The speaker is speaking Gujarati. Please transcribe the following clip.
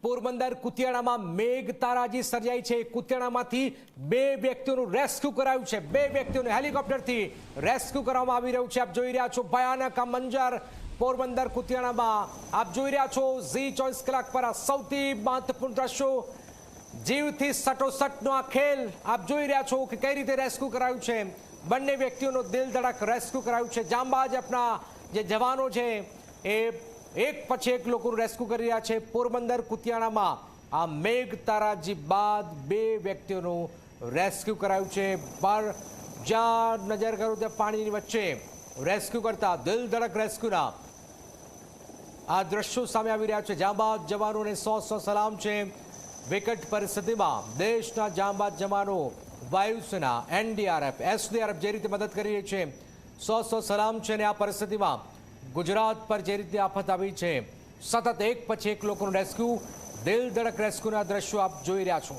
પોરબંદર કુતિયાણામાં મેઘ તારાજી સર્જાઈ છે। કુતિયાણામાંથી 2 વ્યક્તિઓનું રેસ્ક્યુ કરાયું છે। 2 વ્યક્તિઓને હેલિકોપ્ટરથી રેસ્ક્યુ કરવામાં આવી રહ્યું છે। આપ જોઈ રહ્યા છો ભયાનક આ મંજર પોરબંદર કુતિયાણામાં। આપ જોઈ રહ્યા છો ઝી 24 કલાક પર આ સૌથી મહત્વપૂર્ણ દ્રશ્યો, જીવથી સટોસટનો આ ખેલ આપ જોઈ રહ્યા છો કે કઈ રીતે રેસ્ક્યુ કરાયું છે। બંને વ્યક્તિઓનો દિલ ધડક રેસ્ક્યુ કરાયું છે। જાંબાજ આપણા જે જવાનો છે એ એક પછી એક લોકોનું રેસ્ક્યુ કરી રહ્યા છે। પોરબંદર કુતિયાણામાં આ મેઘ તારાજી બાદ 2 વ્યક્તિઓનું રેસ્ક્યુ કરાયું છે। પર જ્યાં નજર કરું ત્યાં પાણીની વચ્ચે રેસ્ક્યુ કરતા દિલ ધડક રેસ્ક્યુના આ દ્રશ્યો સામે આવી રહ્યા છે। જાંબાજ જવાનોને 100 સલામ છે। વિકટ પરિસ્થિતિમાં દેશના જાંબાજ જવાનો, વાયુસેના, NDRF, SDRF જે રીતે મદદ કરી રહી છે 100 સલામ છે। અને આ પરિસ્થિતિમાં ગુજરાત પર જે રીતે આફત આવી છે, સતત એક પછી એક લોકોનું રેસ્ક્યુ, દિલ ધડક રેસ્ક્યુના દ્રશ્યો આપ જોઈ રહ્યા છો।